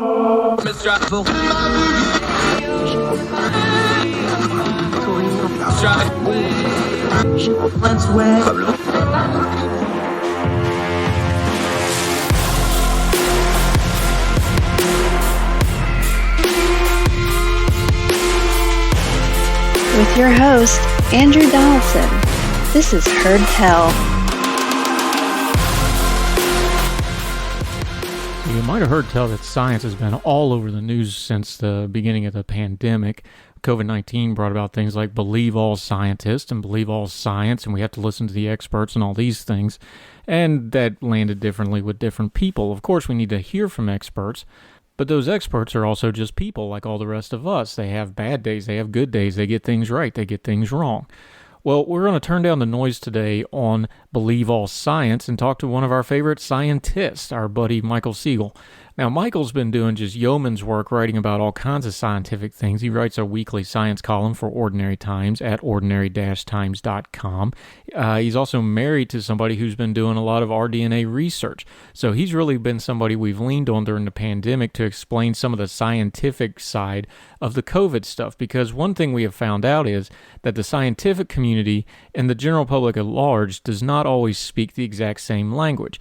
With your host, Andrew Donaldson. This is Heard Tell. You might have heard tell that science has been all over the news since the beginning of the pandemic. COVID-19 brought about things like believe all scientists and believe all science, and we have to listen to the experts and all these things. And that landed differently with different people. Of course, we need to hear from experts, but those experts are also just people like all the rest of us. They have bad days, they have good days, they get things right, they get things wrong. Well, we're going to turn down the noise today on Believe All Science and talk to one of our favorite scientists, our buddy Michael Siegel. Now, Michael's been doing just yeoman's work writing about all kinds of scientific things. He writes a weekly science column for Ordinary Times at ordinary-times.com. He's also married to somebody who's been doing a lot of rDNA research. So he's really been somebody we've leaned on during the pandemic to explain some of the scientific side of the COVID stuff. Because one thing we have found out is that the scientific community and the general public at large does not always speak the exact same language.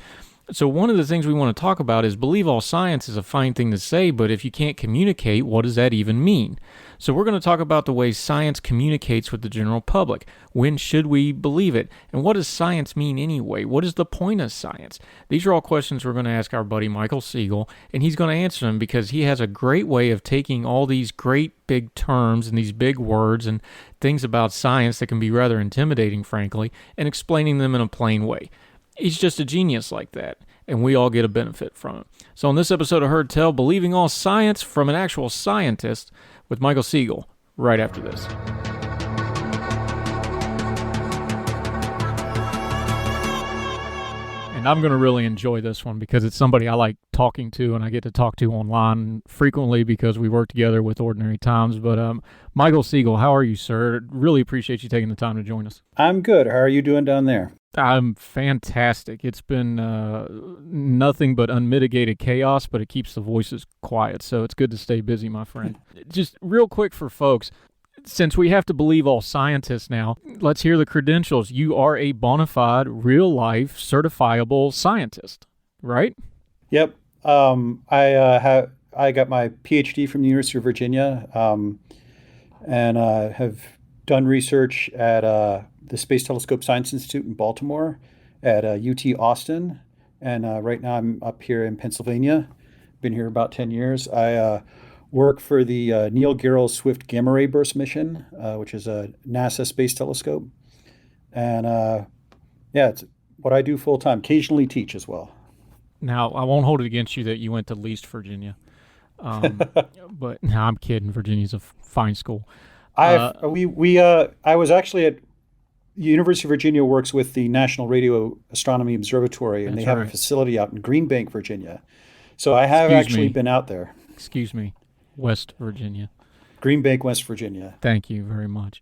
So one of the things we want to talk about is believe all science is a fine thing to say, but if you can't communicate, what does that even mean? So we're going to talk about the way science communicates with the general public. When should we believe it? And what does science mean anyway? What is the point of science? These are all questions we're going to ask our buddy Michael Siegel, and he's going to answer them because he has a great way of taking all these great big terms and these big words and things about science that can be rather intimidating, frankly, and explaining them in a plain way. He's just a genius like that, and we all get a benefit from it. So on this episode of Heard Tell, Believing All Science from an Actual Scientist with Michael Siegel, right after this. And I'm going to really enjoy this one because it's somebody I like talking to, and I get to talk to online frequently because we work together with Ordinary Times. But Michael Siegel, how are you, sir? Really appreciate you taking the time to join us. I'm good. How are you doing down there? I'm fantastic. It's been nothing but unmitigated chaos, but it keeps the voices quiet, so it's good to stay busy, my friend. Just real quick for folks, since we have to believe all scientists now, let's hear the credentials. You are a bona fide, real-life, certifiable scientist, right? Yep. I got my PhD from the University of Virginia, and have done research at the Space Telescope Science Institute in Baltimore, at UT Austin, and right now I'm up here in Pennsylvania. Been here about 10 years. I work for the Neil Gehrels Swift Gamma Ray Burst mission, which is a NASA space telescope. And it's what I do full time. Occasionally teach as well. Now, I won't hold it against you that you went to Least, Virginia. But no, I'm kidding. Virginia's a fine school. I was actually at University of Virginia, works with the National Radio Astronomy Observatory, and they have a facility out in Green Bank, Virginia. So I have been out there. Excuse me, West Virginia. Green Bank, West Virginia. Thank you very much.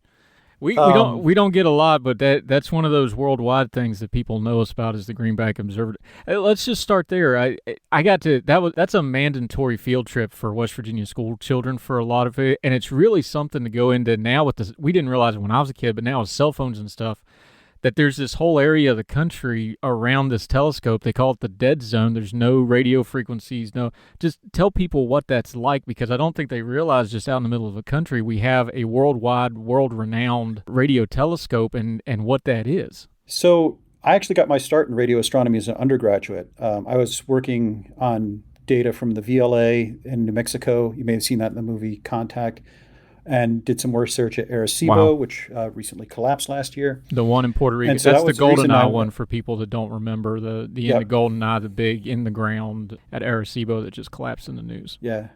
We don't get a lot, but that's one of those worldwide things that people know us about is the Green Bank Observatory. Let's just start there. That's a mandatory field trip for West Virginia school children for a lot of it, and it's really something to go into now with this. We didn't realize it when I was a kid, but now with cell phones and stuff, that there's this whole area of the country around this telescope. They call it the dead zone. There's no radio frequencies. Just tell people what that's like, because I don't think they realize just out in the middle of the country we have a worldwide, world-renowned radio telescope and what that is. So I actually got my start in radio astronomy as an undergraduate. I was working on data from the VLA in New Mexico. You may have seen that in the movie Contact. And did some research at Arecibo, which recently collapsed last year. The one in Puerto Rico. So that's the GoldenEye one for people that don't remember. The end of GoldenEye, the big in the ground at Arecibo that just collapsed in the news. Yeah.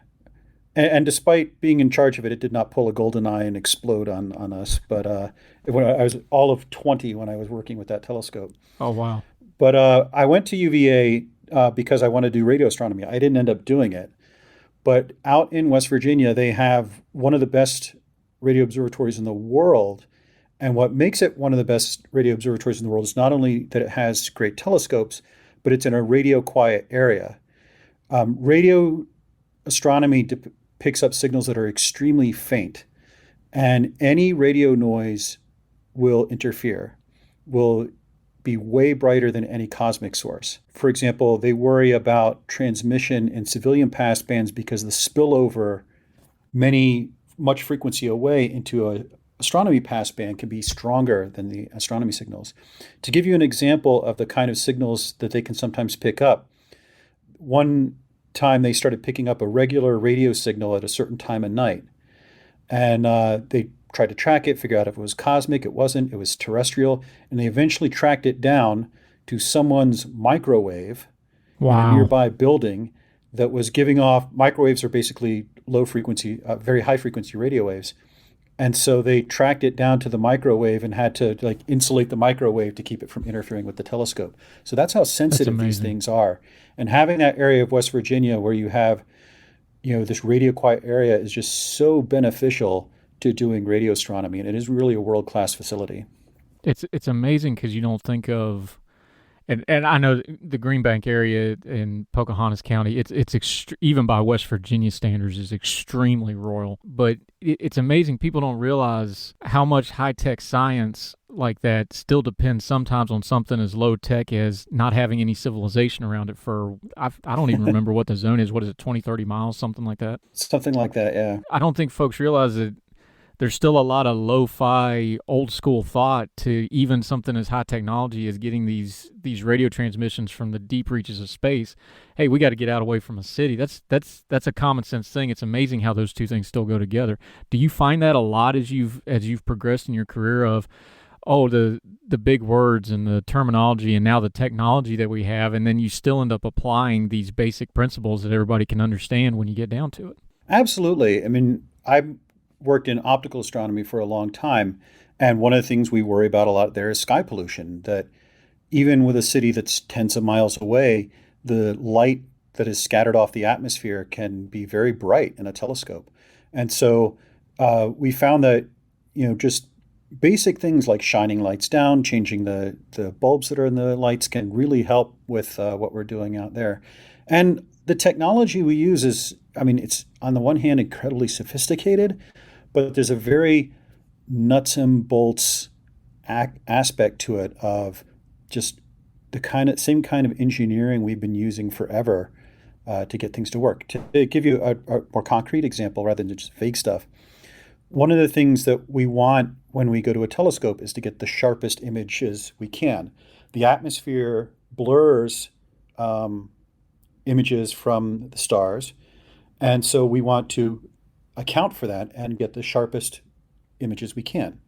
And despite being in charge of it, it did not pull a GoldenEye and explode on us. But when I was all of 20 when I was working with that telescope. Oh, wow. But I went to UVA because I wanted to do radio astronomy. I didn't end up doing it. But out in West Virginia, they have one of the best radio observatories in the world. And what makes it one of the best radio observatories in the world is not only that it has great telescopes, but it's in a radio quiet area. Radio astronomy picks up signals that are extremely faint, and any radio noise will interfere, will be way brighter than any cosmic source. For example, they worry about transmission in civilian passbands because the spillover much frequency away into a astronomy passband can be stronger than the astronomy signals. To give you an example of the kind of signals that they can sometimes pick up, one time they started picking up a regular radio signal at a certain time of night. And they tried to track it, figure out if it was cosmic. It wasn't. It was terrestrial. And they eventually tracked it down to someone's microwave in a Wow. nearby building that was giving off. Microwaves are basically low frequency, very high frequency radio waves. And so they tracked it down to the microwave and had to like insulate the microwave to keep it from interfering with the telescope. So that's how That's sensitive these amazing. things are. And having that area of West Virginia where you have, this radio quiet area is just so beneficial to doing radio astronomy. And it is really a world-class facility. It's amazing because you don't think of, and I know the Green Bank area in Pocahontas County. Even by West Virginia standards is extremely rural. But it's amazing. People don't realize how much high tech science like that still depends sometimes on something as low tech as not having any civilization around it. I don't even remember what the zone is. What is it, 20, 30 miles, something like that? Something like that, yeah. I don't think folks realize that there's still a lot of lo-fi old school thought to even something as high technology as getting these radio transmissions from the deep reaches of space. Hey, we got to get out away from a city. That's a common sense thing. It's amazing how those two things still go together. Do you find that a lot as you've progressed in your career of the big words and the terminology and now the technology that we have, and then you still end up applying these basic principles that everybody can understand when you get down to it? Absolutely. I mean, I worked in optical astronomy for a long time. And one of the things we worry about a lot there is sky pollution, that even with a city that's tens of miles away, the light that is scattered off the atmosphere can be very bright in a telescope. And so we found that, just basic things like shining lights down, changing the bulbs that are in the lights can really help with what we're doing out there. And the technology we use is, I mean, it's on the one hand incredibly sophisticated, but there's a very nuts and bolts aspect to it of just the same kind of engineering we've been using forever to get things to work. To give you a more concrete example rather than just vague stuff, one of the things that we want when we go to a telescope is to get the sharpest images we can. The atmosphere blurs images from the stars, and so we want to account for that and get the sharpest images we can.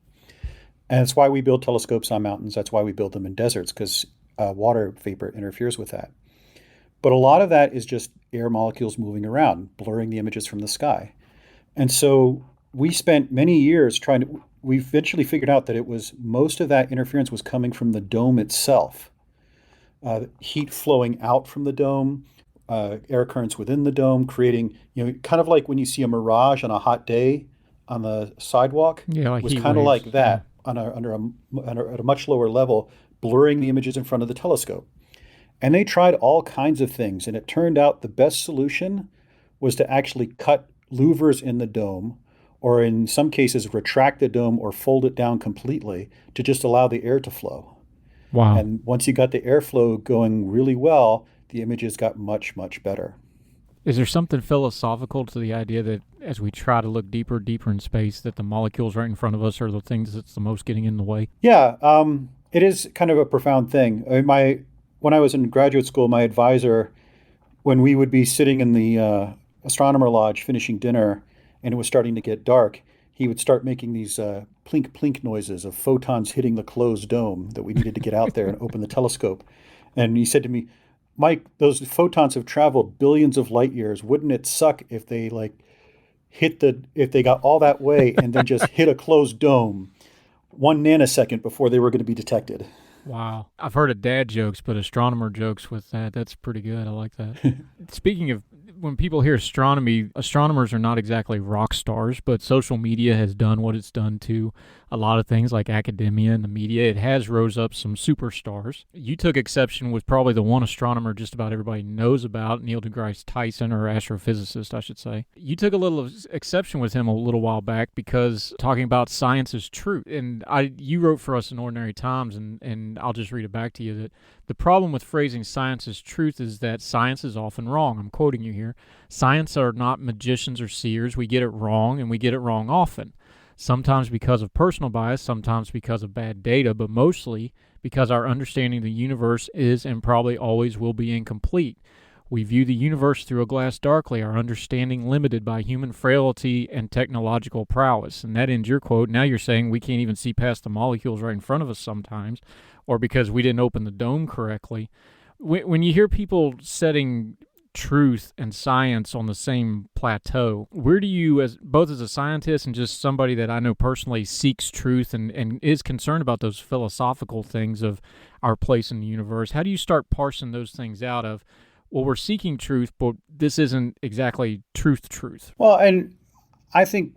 And that's why we build telescopes on mountains. That's why we build them in deserts, because water vapor interferes with that. But a lot of that is just air molecules moving around, blurring the images from the sky. And so we spent many years we eventually figured out that most of that interference was coming from the dome itself. Heat flowing out from the dome, air currents within the dome, creating, kind of like when you see a mirage on a hot day on the sidewalk. Yeah, like It was heat kind of waves. like Yeah. that at a much lower level, blurring the images in front of the telescope. And they tried all kinds of things, and it turned out the best solution was to actually cut louvers in the dome, or in some cases retract the dome or fold it down completely to just allow the air to flow. Wow. And once you got the airflow going really well, the images got much, much better. Is there something philosophical to the idea that as we try to look deeper in space, that the molecules right in front of us are the things that's the most getting in the way? Yeah, it is kind of a profound thing. When I was in graduate school, my advisor, when we would be sitting in the astronomer lodge finishing dinner and it was starting to get dark, he would start making these plink plink noises of photons hitting the closed dome that we needed to get out there and open the telescope. And he said to me, Mike, those photons have traveled billions of light years. Wouldn't it suck if they if they got all that way and then just hit a closed dome 1 nanosecond before they were going to be detected? Wow. I've heard of dad jokes, but astronomer jokes with that. That's pretty good. I like that. Speaking of, when people hear astronomy, astronomers are not exactly rock stars, but social media has done what it's done to a lot of things like academia and the media. It has rose up some superstars. You took exception with probably the one astronomer just about everybody knows about, Neil deGrasse Tyson, or astrophysicist, I should say. You took a little exception with him a little while back because talking about science is truth. And you wrote for us in Ordinary Times, and I'll just read it back to you, that the problem with phrasing science as truth is that science is often wrong. I'm quoting you here. Science are not magicians or seers. We get it wrong, and we get it wrong often. Sometimes because of personal bias, sometimes because of bad data, but mostly because our understanding of the universe is and probably always will be incomplete. We view the universe through a glass darkly, our understanding limited by human frailty and technological prowess. And that ends your quote. Now you're saying we can't even see past the molecules right in front of us sometimes, or because we didn't open the dome correctly. When you hear people setting truth and science on the same plateau, where do you, as both as a scientist and just somebody that I know personally seeks truth and is concerned about those philosophical things of our place in the universe, how do you start parsing those things out of, well, we're seeking truth, but this isn't exactly truth? Well, and I think,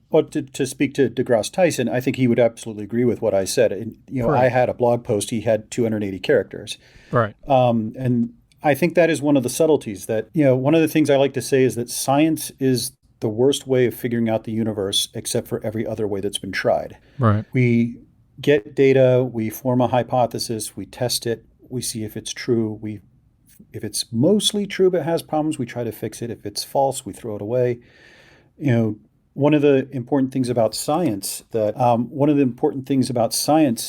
well, to speak to DeGrasse Tyson, I think he would absolutely agree with what I said. And, I Correct. had a blog post, he had 280 characters. Right. And I think that is one of the subtleties that, one of the things I like to say is that science is the worst way of figuring out the universe, except for every other way that's been tried. Right. We get data, we form a hypothesis, we test it, we see if it's true. If it's mostly true but has problems, we try to fix it. If it's false, we throw it away. One of the important things about science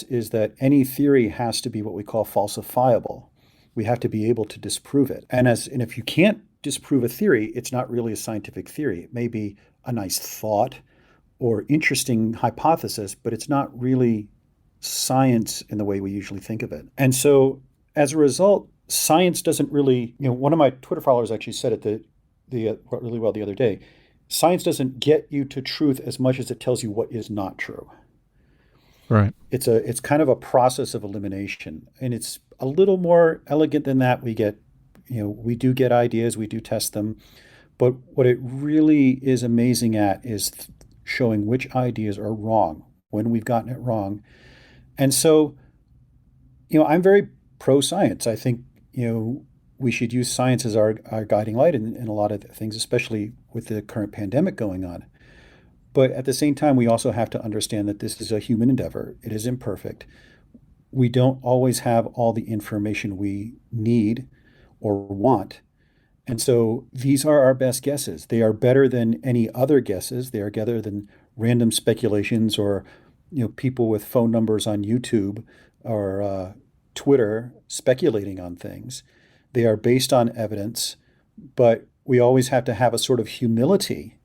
is that any theory has to be what we call falsifiable. We have to be able to disprove it. And if you can't disprove a theory, it's not really a scientific theory. It may be a nice thought or interesting hypothesis, but it's not really science in the way we usually think of it. And so as a result, science doesn't really, one of my Twitter followers actually said it really well the other day. Science doesn't get you to truth as much as it tells you what is not true. Right. It's kind of a process of elimination, and it's a little more elegant than that. We do get ideas, we do test them, but what it really is amazing at is showing which ideas are wrong when we've gotten it wrong. And so, I'm very pro science. I think, we should use science as our guiding light in a lot of things, especially with the current pandemic going on. But at the same time, we also have to understand that this is a human endeavor. It is imperfect. We don't always have all the information we need or want. And so these are our best guesses. They are better than any other guesses. They are better than random speculations or people with phone numbers on YouTube or Twitter speculating on things. They are based on evidence, but we always have to have a sort of humility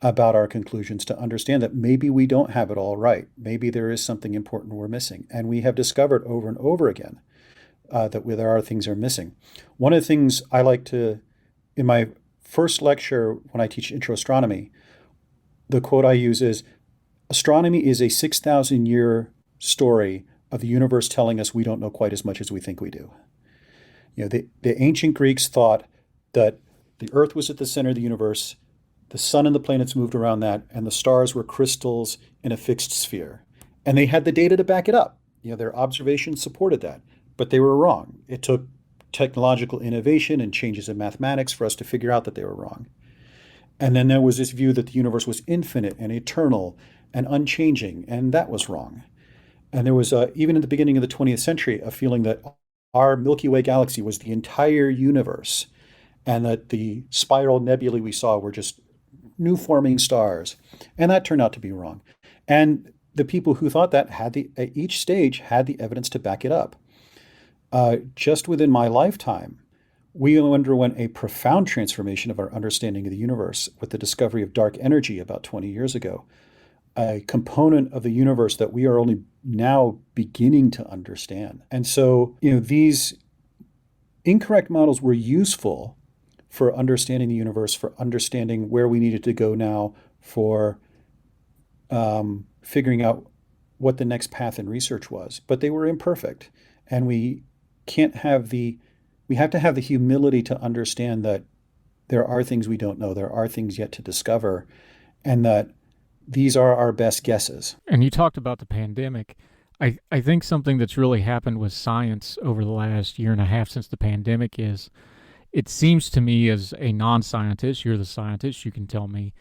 about our conclusions to understand that maybe we don't have it all right. Maybe there is something important we're missing. And we have discovered over and over again that there are things are missing. One of the things I like to, in my first lecture when I teach intro astronomy, the quote I use is, astronomy is a 6,000-year story of the universe telling us we don't know quite as much as we think we do. The ancient Greeks thought that the Earth was at the center of the universe, the sun and the planets moved around that, and the stars were crystals in a fixed sphere. And they had the data to back it up. Their observations supported that, but they were wrong. It took technological innovation and changes in mathematics for us to figure out that they were wrong. And then there was this view that the universe was infinite and eternal and unchanging, and that was wrong. And there was, even at the beginning of the 20th century, a feeling that our Milky Way galaxy was the entire universe, and that the spiral nebulae we saw were just new forming stars. And that turned out to be wrong. And the people who thought that at each stage had the evidence to back it up. Just within my lifetime, we underwent a profound transformation of our understanding of the universe with the discovery of dark energy about 20 years ago, a component of the universe that we are only now beginning to understand. And so, these incorrect models were useful for understanding the universe, for understanding where we needed to go now, for figuring out what the next path in research was, but they were imperfect. And can't have we have to have the humility to understand that there are things we don't know, there are things yet to discover, and that these are our best guesses. And you talked about the pandemic. I think something that's really happened with science over the last year and a half since the pandemic is it seems to me, as a non scientist, you're the scientist, you can tell me,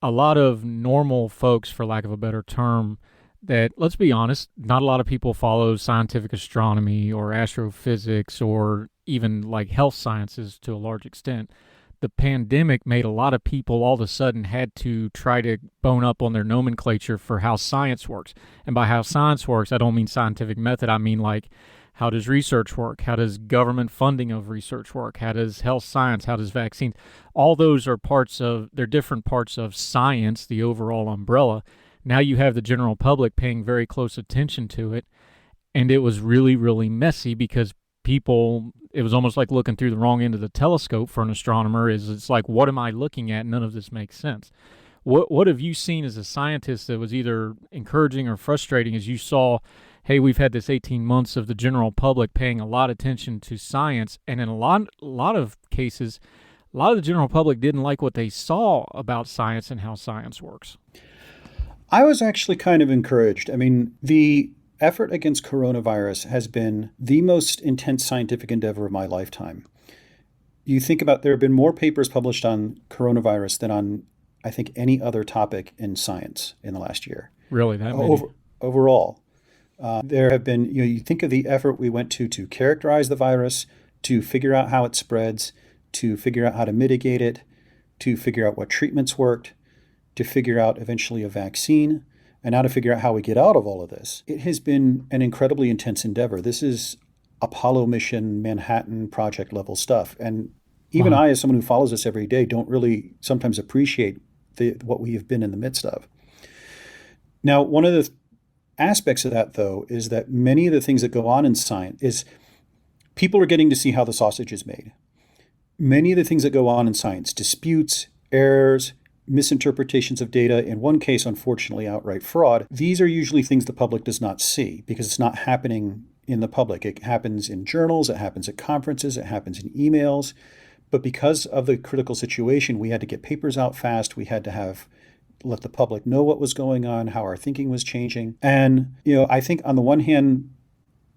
a lot of normal folks, for lack of a better term, that, let's be honest, not a lot of people follow scientific astronomy or astrophysics or even like health sciences to a large extent. The pandemic made a lot of people all of a sudden had to try to bone up on their nomenclature for how science works. And by how science works, I don't mean scientific method. I mean, like, how does research work? How does government funding of research work? How does health science? How does vaccines? All those are they're different parts of science, the overall umbrella. Now you have the general public paying very close attention to it. And it was really, really messy because it was almost like looking through the wrong end of the telescope for an astronomer. It's like, what am I looking at? None of this makes sense. What have you seen as a scientist that was either encouraging or frustrating as you saw, hey, we've had this 18 months of the general public paying a lot of attention to science, and in a lot of cases, a lot of the general public didn't like what they saw about science and how science works? I was actually kind of encouraged. I mean, the effort against coronavirus has been the most intense scientific endeavor of my lifetime. You think about, there have been more papers published on coronavirus than on, I think, any other topic in science in the last year. Really, that many? Overall. There have been, you think of the effort we went to characterize the virus, to figure out how it spreads, to figure out how to mitigate it, to figure out what treatments worked, to figure out eventually a vaccine, and now to figure out how we get out of all of this. It has been an incredibly intense endeavor. This is Apollo mission, Manhattan Project level stuff. And even I, as someone who follows this every day, don't really sometimes appreciate what we have been in the midst of. Now, one of the aspects of that, though, is that many of the things that go on in science is people are getting to see how the sausage is made. Many of the things that go on in science, disputes, errors, misinterpretations of data, in one case, unfortunately, outright fraud, these are usually things the public does not see because it's not happening in the public. It happens in journals, it happens at conferences, it happens in emails. But because of the critical situation, we had to get papers out fast. We had to let the public know what was going on, how our thinking was changing. And, I think on the one hand,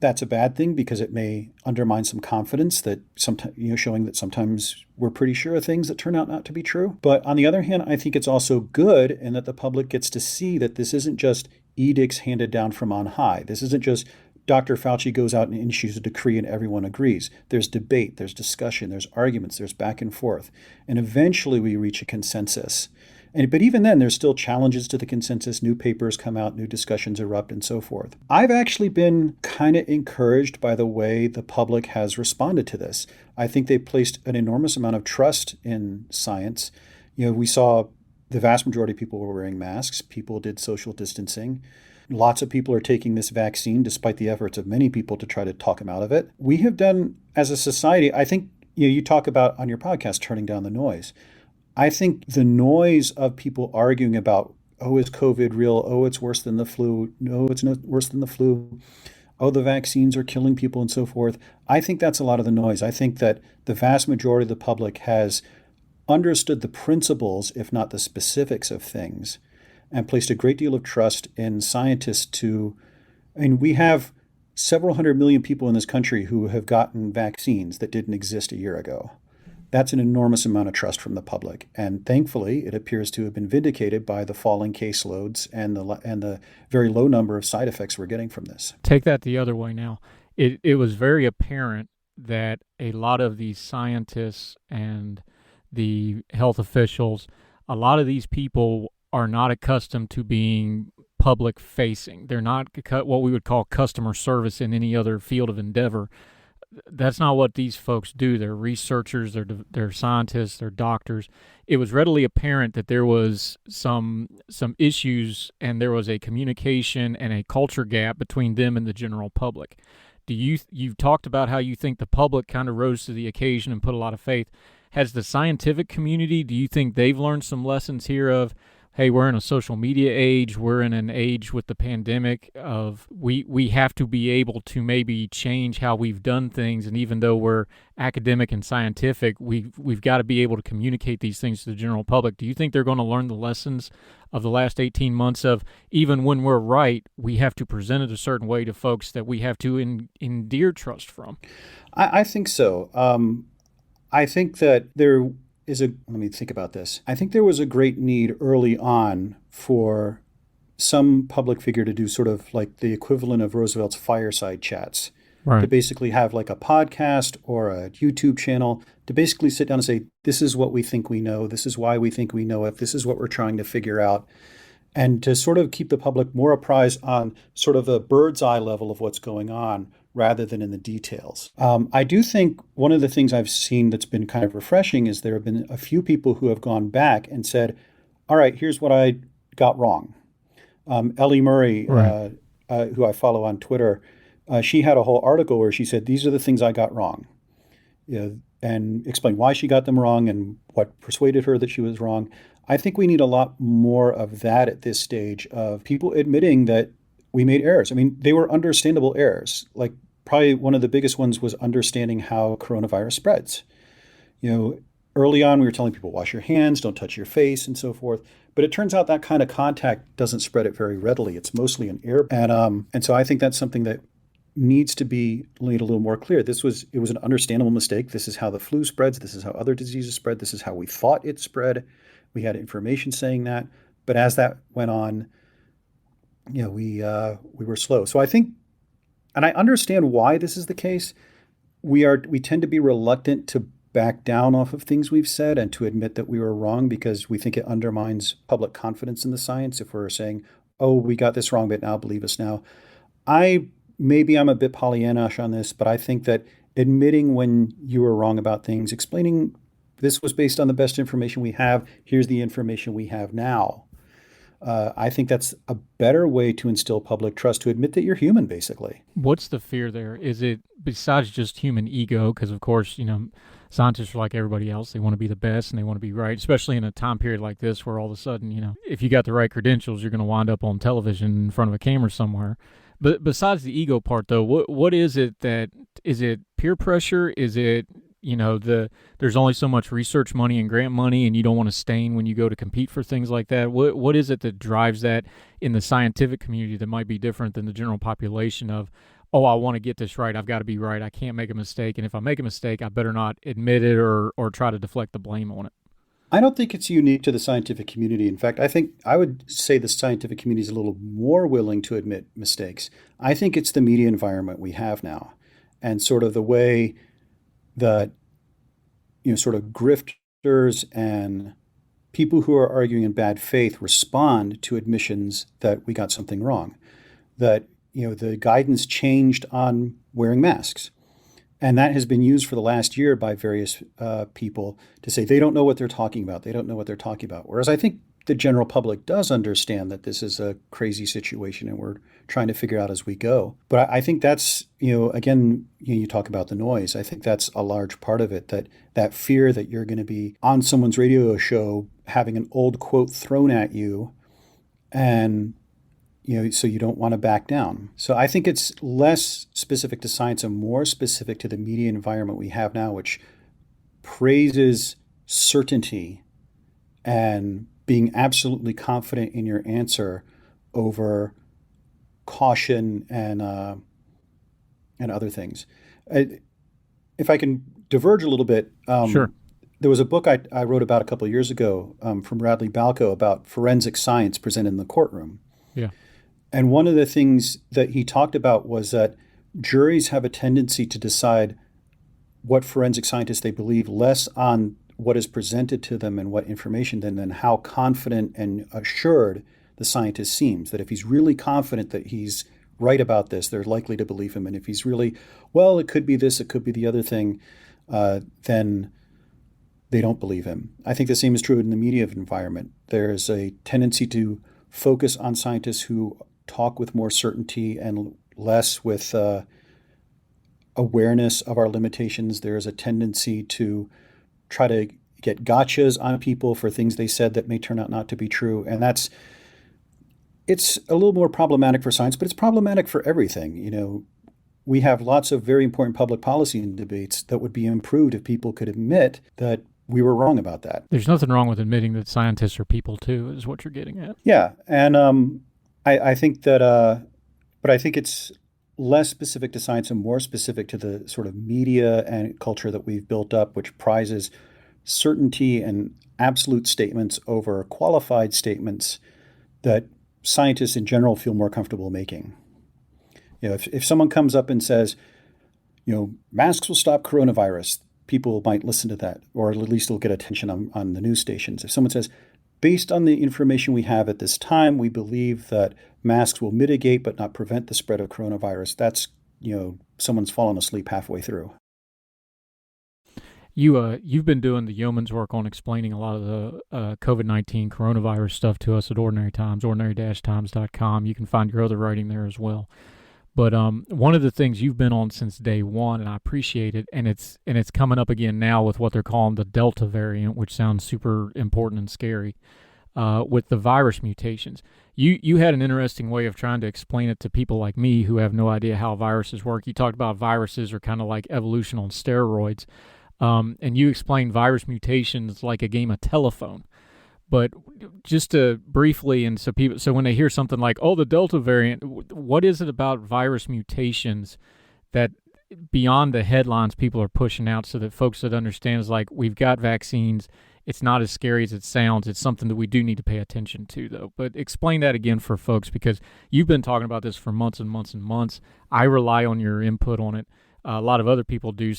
that's a bad thing because it may undermine some confidence that sometimes, showing that sometimes we're pretty sure of things that turn out not to be true. But on the other hand, I think it's also good in that the public gets to see that this isn't just edicts handed down from on high. This isn't just Dr. Fauci goes out and issues a decree and everyone agrees. There's debate, there's discussion, there's arguments, there's back and forth. And eventually we reach a consensus. But even then, there's still challenges to the consensus. New papers come out, new discussions erupt, and so forth. I've actually been kind of encouraged by the way the public has responded to this. I think they placed an enormous amount of trust in science. We saw the vast majority of people were wearing masks. People did social distancing. Lots of people are taking this vaccine, despite the efforts of many people to try to talk them out of it. We have done, as a society, I think, you talk about on your podcast, turning down the noise. I think the noise of people arguing about, oh, is COVID real? Oh, it's worse than the flu. No, it's not worse than the flu. Oh, the vaccines are killing people and so forth. I think that's a lot of the noise. I think that the vast majority of the public has understood the principles, if not the specifics of things, and placed a great deal of trust in scientists we have several 100 million people in this country who have gotten vaccines that didn't exist a year ago. That's an enormous amount of trust from the public. And thankfully, it appears to have been vindicated by the falling caseloads and the very low number of side effects we're getting from this. Take that the other way now. It was very apparent that a lot of these scientists and the health officials, a lot of these people are not accustomed to being public facing. They're not what we would call customer service in any other field of endeavor. That's not what these folks do. They're researchers, they're scientists, they're doctors. It was readily apparent that there was some issues and there was a communication and a culture gap between them and the general public. You've talked about how you think the public kind of rose to the occasion and put a lot of faith. Has the scientific community, do you think they've learned some lessons here of, hey, we're in a social media age. We're in an age with the pandemic of we have to be able to maybe change how we've done things. And even though we're academic and scientific, we've got to be able to communicate these things to the general public. Do you think they're going to learn the lessons of the last 18 months of even when we're right, we have to present it a certain way to folks that we have to endear trust from? I think so. I think that there let me think about this. I think there was a great need early on for some public figure to do sort of like the equivalent of Roosevelt's fireside chats, to Right. basically have like a podcast or a YouTube channel to basically sit down and say, this is what we think we know. This is why we think we know it. This is what we're trying to figure out. And to sort of keep the public more apprised on sort of a bird's eye level of what's going on rather than in the details. I do think one of the things I've seen that's been kind of refreshing is there have been a few people who have gone back and said, all right, here's what I got wrong. Ellie Murray, Right. who I follow on Twitter, she had a whole article where she said, these are the things I got wrong, you know, and explain why she got them wrong and what persuaded her that she was wrong. I think we need a lot more of that at this stage, of people admitting that we made errors. I mean, they were understandable errors. Like, probably one of the biggest ones was understanding how coronavirus spreads. You know, early on we were telling people, wash your hands, don't touch your face, and so forth. But it turns out that kind of contact doesn't spread it very readily. It's mostly an air. And so I think that's something that needs to be made a little more clear. It was an understandable mistake. This is how the flu spreads. This is how other diseases spread. This is how we thought it spread. We had information saying that. But as that went on, you know, we were slow. So I think, and I understand why this is the case. We tend to be reluctant to back down off of things we've said and to admit that we were wrong, because we think it undermines public confidence in the science if we're saying, oh, we got this wrong, but now believe us now. Maybe I'm a bit Pollyannish on this, but I think that admitting when you were wrong about things, explaining this was based on the best information we have, here's the information we have now. I think that's a better way to instill public trust, to admit that you're human, basically. What's the fear there? Is it besides just human ego? Because, of course, scientists are like everybody else. They want to be the best and they want to be right, especially in a time period like this where all of a sudden, if you got the right credentials, you're going to wind up on television in front of a camera somewhere. But besides the ego part, though, what is it is it peer pressure? Is it, there's only so much research money and grant money and you don't want to stain when you go to compete for things like that? What is it that drives that in the scientific community that might be different than the general population of, oh, I want to get this right. I've got to be right. I can't make a mistake. And if I make a mistake, I better not admit it or try to deflect the blame on it. I don't think it's unique to the scientific community. In fact, I would say the scientific community is a little more willing to admit mistakes. I think it's the media environment we have now, and sort of the way that, sort of grifters and people who are arguing in bad faith respond to admissions that we got something wrong. That, the guidance changed on wearing masks. And that has been used for the last year by various people to say they don't know what they're talking about. They don't know what they're talking about. Whereas I think the general public does understand that this is a crazy situation and we're trying to figure out as we go. But I think that's, again, you talk about the noise. I think that's a large part of it, that fear that you're going to be on someone's radio show having an old quote thrown at you, and so you don't want to back down. So I think it's less specific to science and more specific to the media environment we have now, which praises certainty and being absolutely confident in your answer over caution and other things. If I can diverge a little bit, Sure. there was a book I wrote about a couple of years ago from Radley Balco about forensic science presented in the courtroom. Yeah. And one of the things that he talked about was that juries have a tendency to decide what forensic scientists they believe less on what is presented to them and what information than how confident and assured the scientist seems. That if he's really confident that he's right about this, they're likely to believe him. And if he's really, well, it could be this, it could be the other thing, then they don't believe him. I think the same is true in the media environment. There's a tendency to focus on scientists who talk with more certainty and less with awareness of our limitations. There is a tendency to try to get gotchas on people for things they said that may turn out not to be true. And it's a little more problematic for science, but it's problematic for everything. We have lots of very important public policy debates that would be improved if people could admit that we were wrong about that. There's nothing wrong with admitting that scientists are people too, is what you're getting at. Yeah. And I think that, but I think it's less specific to science and more specific to the sort of media and culture that we've built up, which prizes certainty and absolute statements over qualified statements that scientists in general feel more comfortable making. If someone comes up and says, masks will stop coronavirus, people might listen to that, or at least it'll get attention on the news stations. If someone says, based on the information we have at this time, we believe that masks will mitigate but not prevent the spread of coronavirus, that's, someone's fallen asleep halfway through. You've been doing the yeoman's work on explaining a lot of the COVID-19 coronavirus stuff to us at Ordinary Times, ordinary-times.com. You can find your other writing there as well. But one of the things you've been on since day one, and I appreciate it, and it's coming up again now with what they're calling the Delta variant, which sounds super important and scary, with the virus mutations. You had an interesting way of trying to explain it to people like me who have no idea how viruses work. You talked about viruses are kind of like evolution on steroids, and you explained virus mutations like a game of telephone. But just to briefly, and so when they hear something like, oh, the Delta variant, what is it about virus mutations that beyond the headlines people are pushing out so that folks that understand is like, we've got vaccines, it's not as scary as it sounds, it's something that we do need to pay attention to, though. But explain that again for folks, because you've been talking about this for months and months and months. I rely on your input on it. A lot of other people do.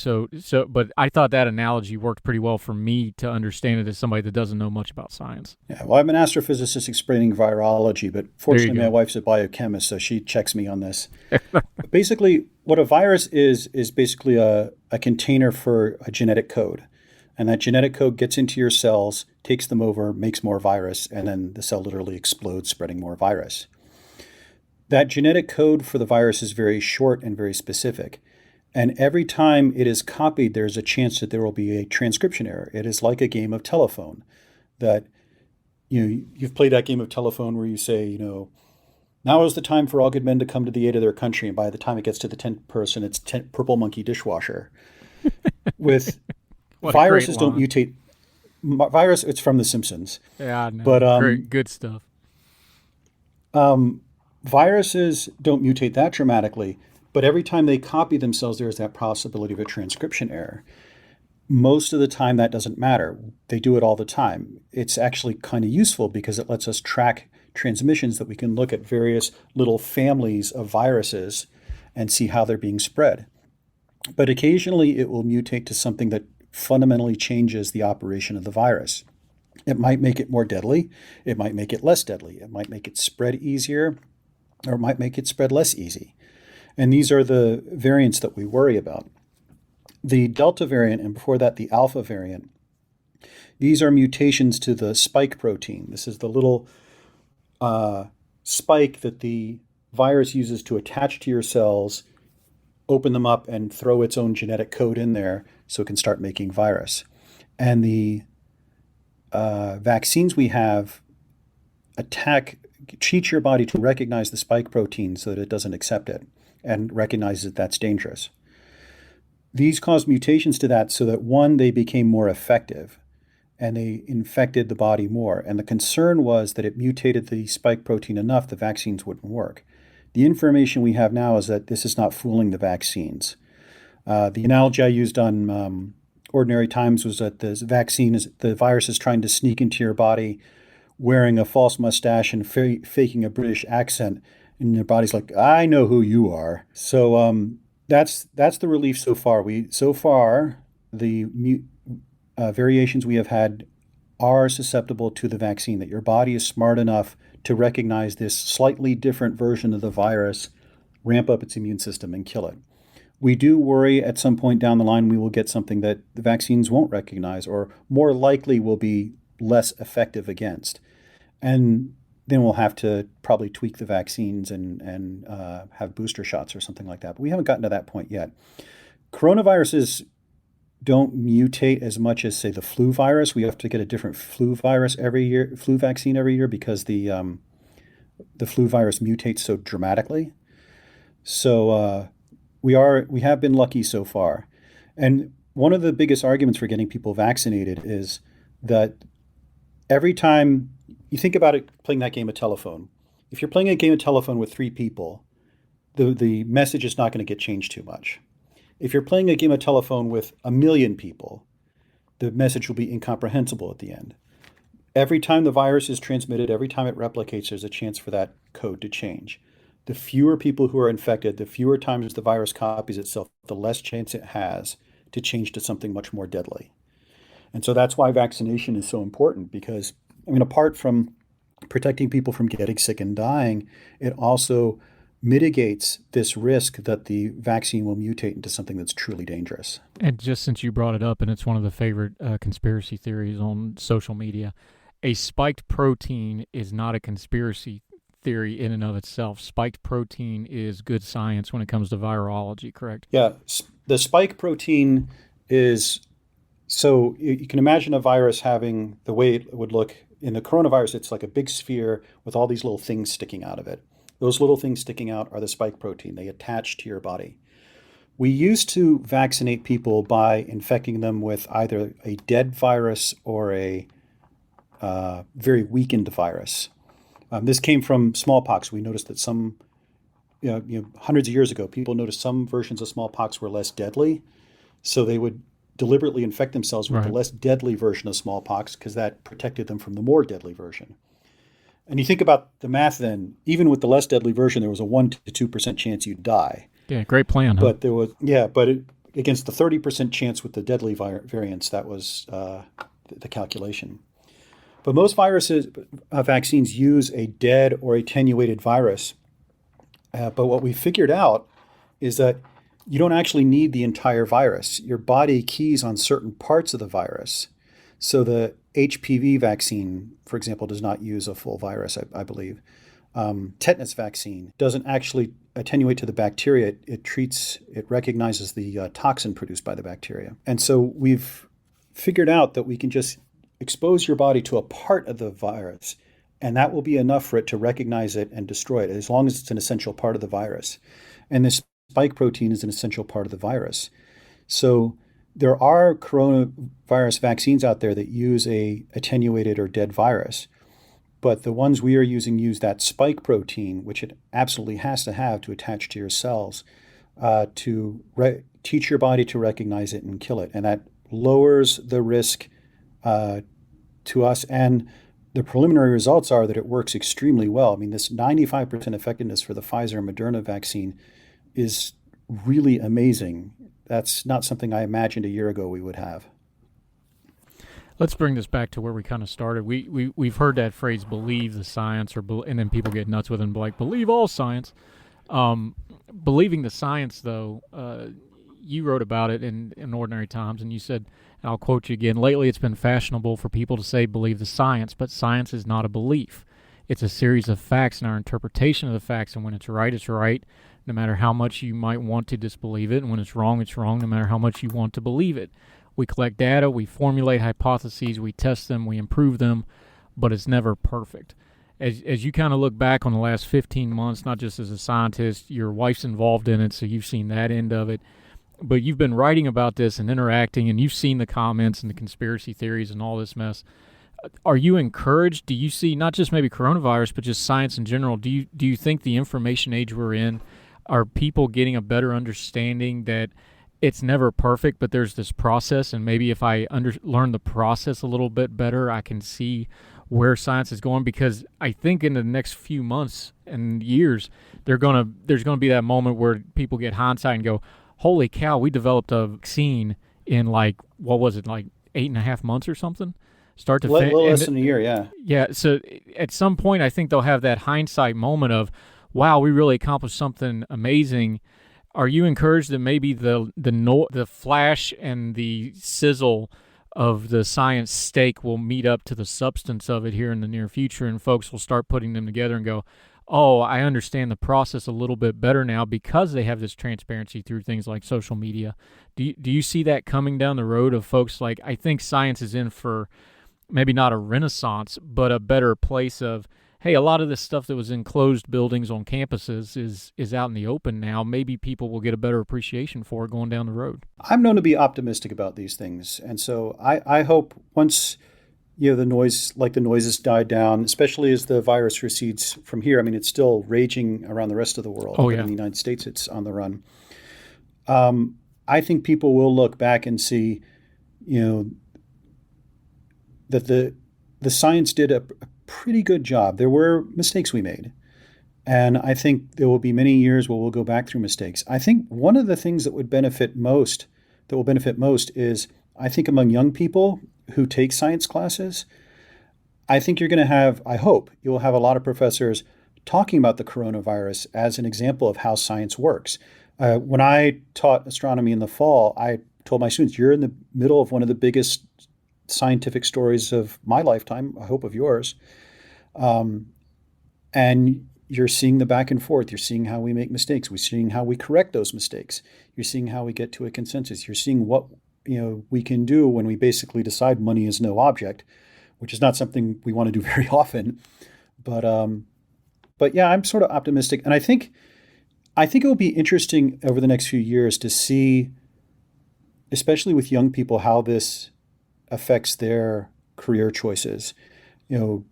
But I thought that analogy worked pretty well for me to understand it as somebody that doesn't know much about science. Yeah, well, I'm an astrophysicist explaining virology, but fortunately my wife's a biochemist, so she checks me on this. Basically, what a virus is basically a container for a genetic code. And that genetic code gets into your cells, takes them over, makes more virus, and then the cell literally explodes, spreading more virus. That genetic code for the virus is very short and very specific. And every time it is copied, there's a chance that there will be a transcription error. It is like a game of telephone that, you've played that game of telephone where you say, now is the time for all good men to come to the aid of their country. And by the time it gets to the 10th person, it's Purple Monkey Dishwasher. With viruses don't mutate. Virus, it's from The Simpsons. Yeah, I know. But, great, good stuff. Viruses don't mutate that dramatically. But every time they copy themselves, there's that possibility of a transcription error. Most of the time, that doesn't matter. They do it all the time. It's actually kind of useful because it lets us track transmissions that we can look at various little families of viruses and see how they're being spread. But occasionally, it will mutate to something that fundamentally changes the operation of the virus. It might make it more deadly. It might make it less deadly. It might make it spread easier, or it might make it spread less easy. And these are the variants that we worry about. The Delta variant, and before that, the Alpha variant, these are mutations to the spike protein. This is the little spike that the virus uses to attach to your cells, open them up, and throw its own genetic code in there so it can start making virus. And the vaccines we have cheat your body to recognize the spike protein so that it doesn't accept it and recognizes that that's dangerous. These caused mutations to that so that, one, they became more effective and they infected the body more. And the concern was that it mutated the spike protein enough the vaccines wouldn't work. The information we have now is that this is not fooling the vaccines. The analogy I used on Ordinary Times was that the virus is trying to sneak into your body wearing a false mustache and faking a British accent. And your body's like, I know who you are. So that's the relief so far. The variations we have had are susceptible to the vaccine, that your body is smart enough to recognize this slightly different version of the virus, ramp up its immune system, and kill it. We do worry at some point down the line we will get something that the vaccines won't recognize or more likely will be less effective against. And then we'll have to probably tweak the vaccines and have booster shots or something like that. But we haven't gotten to that point yet. Coronaviruses don't mutate as much as, say, the flu virus. We have to get a different flu virus every year, flu vaccine every year, because the flu virus mutates so dramatically. So we have been lucky so far. And one of the biggest arguments for getting people vaccinated is that every time you think about it, playing that game of telephone, if you're playing a game of telephone with three people, the message is not going to get changed too much. If you're playing a game of telephone with a million people, the message will be incomprehensible at the end. Every time the virus is transmitted, every time it replicates, there's a chance for that code to change. The fewer people who are infected, the fewer times the virus copies itself, the less chance it has to change to something much more deadly. And so that's why vaccination is so important, because, I mean, apart from protecting people from getting sick and dying, it also mitigates this risk that the vaccine will mutate into something that's truly dangerous. And just since you brought it up, and it's one of the favorite conspiracy theories on social media, a spiked protein is not a conspiracy theory in and of itself. Spiked protein is good science when it comes to virology, correct? Yeah, the spike protein is, so you can imagine a virus having the way it would look in the coronavirus. It's like a big sphere with all these little things sticking out of it. Those little things sticking out are the spike protein. They attach to your body. We used to vaccinate people by infecting them with either a dead virus or a very weakened virus. This came from smallpox. We noticed that some, hundreds of years ago, people noticed some versions of smallpox were less deadly. So they would deliberately infect themselves with the less deadly version of smallpox, because that protected them from the more deadly version. And you think about the math then, even with the less deadly version, there was a 1 to 2% chance you'd die. Yeah, great plan, huh? But there was, against the 30% chance with the deadly variants, that was the calculation. But most vaccines use a dead or attenuated virus. But what we figured out is that you don't actually need the entire virus. Your body keys on certain parts of the virus. So the HPV vaccine, for example, does not use a full virus, I believe. Tetanus vaccine doesn't actually attenuate to the bacteria. It recognizes the toxin produced by the bacteria. And so we've figured out that we can just expose your body to a part of the virus, and that will be enough for it to recognize it and destroy it, as long as it's an essential part of the virus. And this spike protein is an essential part of the virus. So there are coronavirus vaccines out there that use a attenuated or dead virus, but the ones we are using use that spike protein, which it absolutely has to have to attach to your cells, to teach your body to recognize it and kill it. And that lowers the risk to us. And the preliminary results are that it works extremely well. I mean, this 95% effectiveness for the Pfizer and Moderna vaccine is really amazing. That's not something I imagined a year ago we would have. Let's bring this back to where we kind of started. We've heard that phrase, believe the science, and then people get nuts with it and be like, believe all science. Believing the science, though, you wrote about it in Ordinary Times, and you said, and I'll quote you again, lately it's been fashionable for people to say believe the science, but science is not a belief. It's a series of facts and our interpretation of the facts, and when it's right, no matter how much you might want to disbelieve it, and when it's wrong, no matter how much you want to believe it. We collect data, we formulate hypotheses, we test them, we improve them, but it's never perfect. As you kind of look back on the last 15 months, not just as a scientist, your wife's involved in it, so you've seen that end of it, but you've been writing about this and interacting, and you've seen the comments and the conspiracy theories and all this mess. Are you encouraged? Do you see not just maybe coronavirus, but just science in general? Do you think the information age we're in, are people getting a better understanding that it's never perfect, but there's this process, and maybe if I learn the process a little bit better, I can see where science is going? Because I think in the next few months and years, there's gonna be that moment where people get hindsight and go, holy cow, we developed a vaccine in like 8.5 months or something? Start to finish. A little less than a year, yeah. Yeah, so at some point I think they'll have that hindsight moment of, wow, we really accomplished something amazing. Are you encouraged that maybe the flash and the sizzle of the science steak will meet up to the substance of it here in the near future, and folks will start putting them together and go, Oh, I understand the process a little bit better now because they have this transparency through things like social media. Do you see that coming down the road of folks like, I think science is in for maybe not a renaissance, but a better place of, hey, a lot of this stuff that was in closed buildings on campuses is out in the open now. Maybe people will get a better appreciation for it going down the road. I'm known to be optimistic about these things. And so I hope once the noise, like the noises died down, especially as the virus recedes from here. I mean, it's still raging around the rest of the world, Oh but in yeah. the United States, it's on the run. I think people will look back and see, you know, that the science did a pretty good job. There were mistakes we made, and I think there will be many years where we'll go back through mistakes. I think one of the things that will benefit most is, I think, among young people who take science classes, I think you're going to have, I hope you will have a lot of professors talking about the coronavirus as an example of how science works. When I taught astronomy in the fall, I told my students, you're in the middle of one of the biggest scientific stories of my lifetime, I hope of yours. And you're seeing the back and forth. You're seeing how we make mistakes. We're seeing how we correct those mistakes. You're seeing how we get to a consensus. You're seeing what we can do when we basically decide money is no object, which is not something we want to do very often. But yeah, I'm sort of optimistic, and I think it will be interesting over the next few years to see, especially with young people, how this affects their career choices. You know,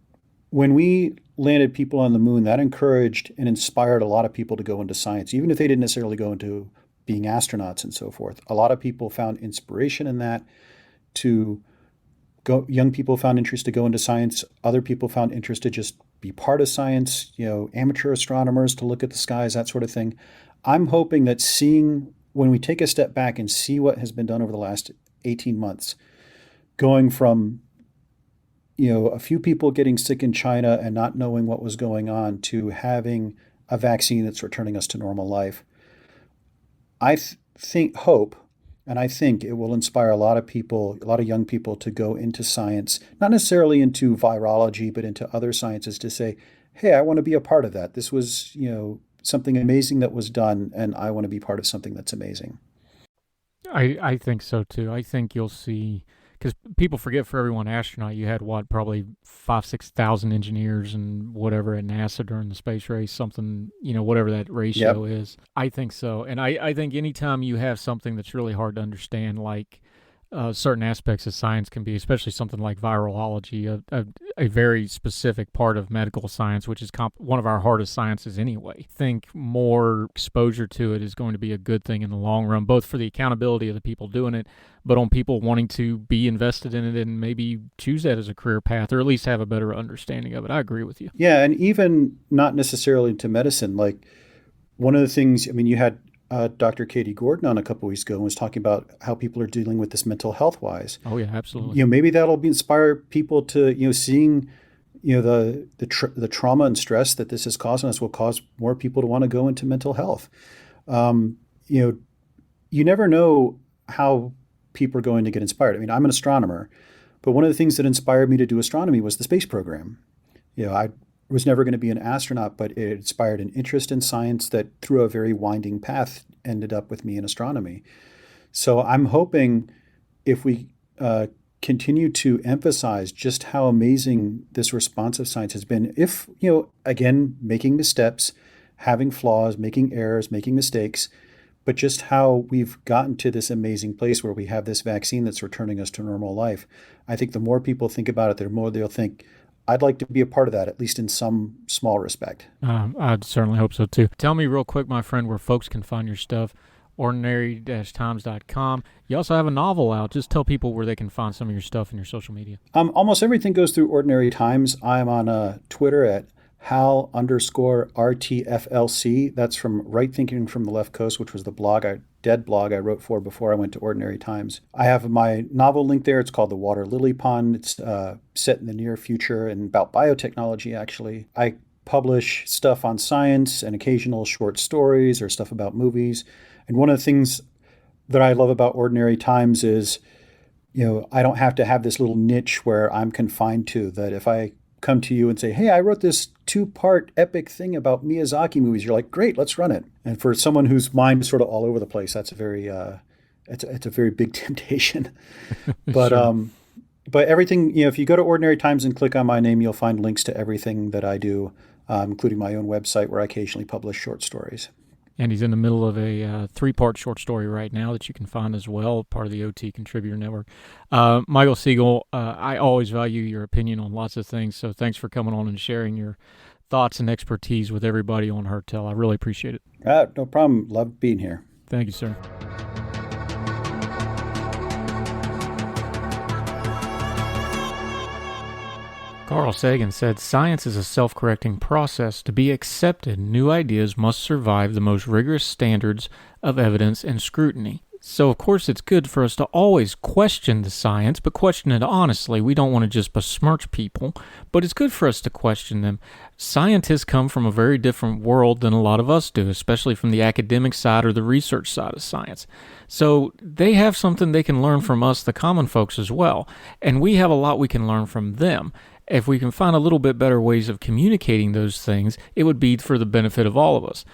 when we landed people on the moon, that encouraged and inspired a lot of people to go into science, even if they didn't necessarily go into being astronauts and so forth. A lot of people found inspiration in that to go. Young people found interest to go into science. Other people found interest to just be part of science, amateur astronomers to look at the skies, that sort of thing. I'm hoping that when we take a step back and see what has been done over the last 18 months, going from a few people getting sick in China and not knowing what was going on to having a vaccine that's returning us to normal life. Hope, and I think it will inspire a lot of people, a lot of young people to go into science, not necessarily into virology, but into other sciences to say, hey, I want to be a part of that. This was, something amazing that was done, and I want to be part of something that's amazing. I think so too. I think you'll see, because people forget, for every one astronaut, you had what, probably 6,000 engineers and whatever at NASA during the space race, something, whatever that Yep. ratio is. I think so. And I think anytime you have something that's really hard to understand, like certain aspects of science can be, especially something like virology, a very specific part of medical science, which is one of our hardest sciences anyway. I think more exposure to it is going to be a good thing in the long run, both for the accountability of the people doing it, but on people wanting to be invested in it and maybe choose that as a career path, or at least have a better understanding of it. I agree with you. Yeah, and even not necessarily to medicine. Like, one of the things, I mean, you had Dr. Katie Gordon on a couple weeks ago and was talking about how people are dealing with this mental health wise. Oh yeah, absolutely. Maybe that'll inspire people to, seeing, the trauma and stress that this is causing us will cause more people to want to go into mental health. Um, you know, you never know how people are going to get inspired. I mean, I'm an astronomer, but one of the things that inspired me to do astronomy was the space program. I was never going to be an astronaut, but it inspired an interest in science that, through a very winding path, ended up with me in astronomy. So I'm hoping, if we continue to emphasize just how amazing this responsive science has been, if, again, making missteps, having flaws, making errors, making mistakes, but just how we've gotten to this amazing place where we have this vaccine that's returning us to normal life. I think the more people think about it, the more they'll think, I'd like to be a part of that, at least in some small respect. I'd certainly hope so too. Tell me real quick, my friend, where folks can find your stuff. Ordinary-times.com. You also have a novel out. Just tell people where they can find some of your stuff in your social media. Almost everything goes through Ordinary Times. I'm on Twitter at Hal_RTFLC. That's from Right Thinking from the Left Coast, which was the dead blog I wrote for before I went to Ordinary Times. I have my novel link there. It's called The Water Lily Pond. It's set in the near future and about biotechnology, actually. I publish stuff on science and occasional short stories or stuff about movies. And one of the things that I love about Ordinary Times is, I don't have to have this little niche where I'm confined to, that if I come to you and say, hey, I wrote this 2-part epic thing about Miyazaki movies. You're like, great, let's run it. And for someone whose mind is sort of all over the place, that's a very it's a very big temptation. But Sure. but everything, if you go to Ordinary Times and click on my name, you'll find links to everything that I do, including my own website where I occasionally publish short stories. And he's in the middle of a 3-part short story right now that you can find as well, part of the OT Contributor Network. Michael Siegel, I always value your opinion on lots of things, so thanks for coming on and sharing your thoughts and expertise with everybody on HeardTell. I really appreciate it. No problem. Love being here. Thank you, sir. Carl Sagan said, "Science is a self-correcting process. To be accepted, new ideas must survive the most rigorous standards of evidence and scrutiny." So, of course, it's good for us to always question the science, but question it honestly. We don't want to just besmirch people, but it's good for us to question them. Scientists come from a very different world than a lot of us do, especially from the academic side or the research side of science. So they have something they can learn from us, the common folks, as well. And we have a lot we can learn from them. If we can find a little bit better ways of communicating those things, it would be for the benefit of all of us.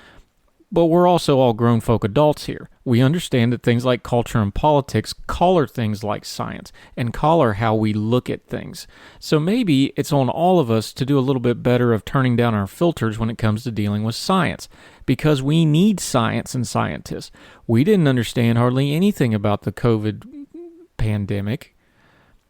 But we're also all grown folk adults here. We understand that things like culture and politics color things like science and color how we look at things. So maybe it's on all of us to do a little bit better of turning down our filters when it comes to dealing with science, because we need science and scientists. We didn't understand hardly anything about the COVID pandemic.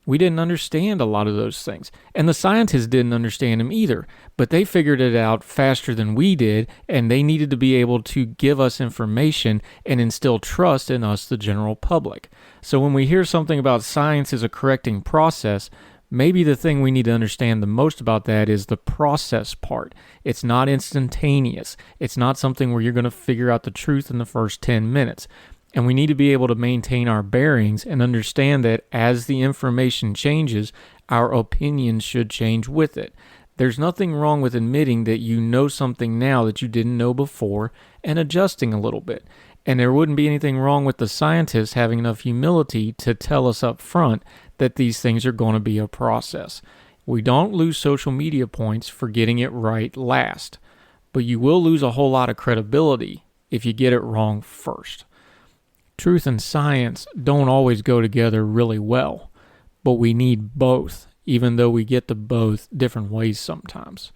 We didn't understand a lot of those things. And the scientists didn't understand them either. But they figured it out faster than we did, and they needed to be able to give us information and instill trust in us, the general public. So when we hear something about science as a correcting process, maybe the thing we need to understand the most about that is the process part. It's not instantaneous. It's not something where you're going to figure out the truth in the first 10 minutes. And we need to be able to maintain our bearings and understand that as the information changes, our opinions should change with it. There's nothing wrong with admitting that you know something now that you didn't know before and adjusting a little bit. And there wouldn't be anything wrong with the scientists having enough humility to tell us up front that these things are going to be a process. We don't lose social media points for getting it right last, but you will lose a whole lot of credibility if you get it wrong first. Truth and science don't always go together really well, but we need both, even though we get to both different ways sometimes.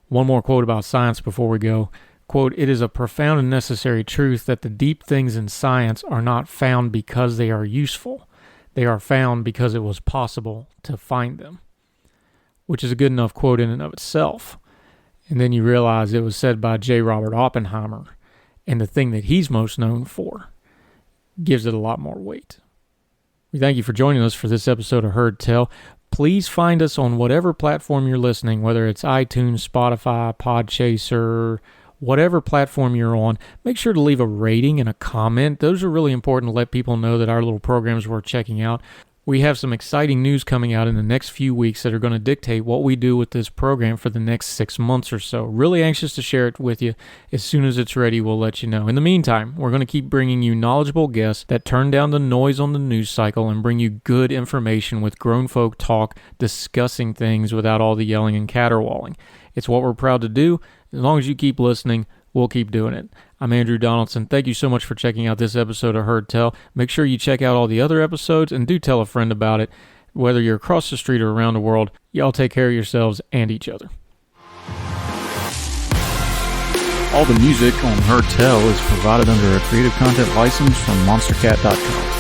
One more quote about science before we go. Quote, "It is a profound and necessary truth that the deep things in science are not found because they are useful. They are found because it was possible to find them." Which is a good enough quote in and of itself. And then you realize it was said by J. Robert Oppenheimer, and the thing that he's most known for gives it a lot more weight. We thank you for joining us for this episode of HeardTell. Please find us on whatever platform you're listening, whether it's iTunes, Spotify, Podchaser, whatever platform you're on. Make sure to leave a rating and a comment. Those are really important to let people know that our little programs worth checking out. We have some exciting news coming out in the next few weeks that are going to dictate what we do with this program for the next 6 months or so. Really anxious to share it with you. As soon as it's ready, we'll let you know. In the meantime, we're going to keep bringing you knowledgeable guests that turn down the noise on the news cycle and bring you good information with grown folk talk, discussing things without all the yelling and caterwauling. It's what we're proud to do. As long as you keep listening, we'll keep doing it. I'm Andrew Donaldson. Thank you so much for checking out this episode of HeardTell. Make sure you check out all the other episodes and do tell a friend about it. Whether you're across the street or around the world, y'all take care of yourselves and each other. All the music on HeardTell is provided under a Creative Content license from monstercat.com.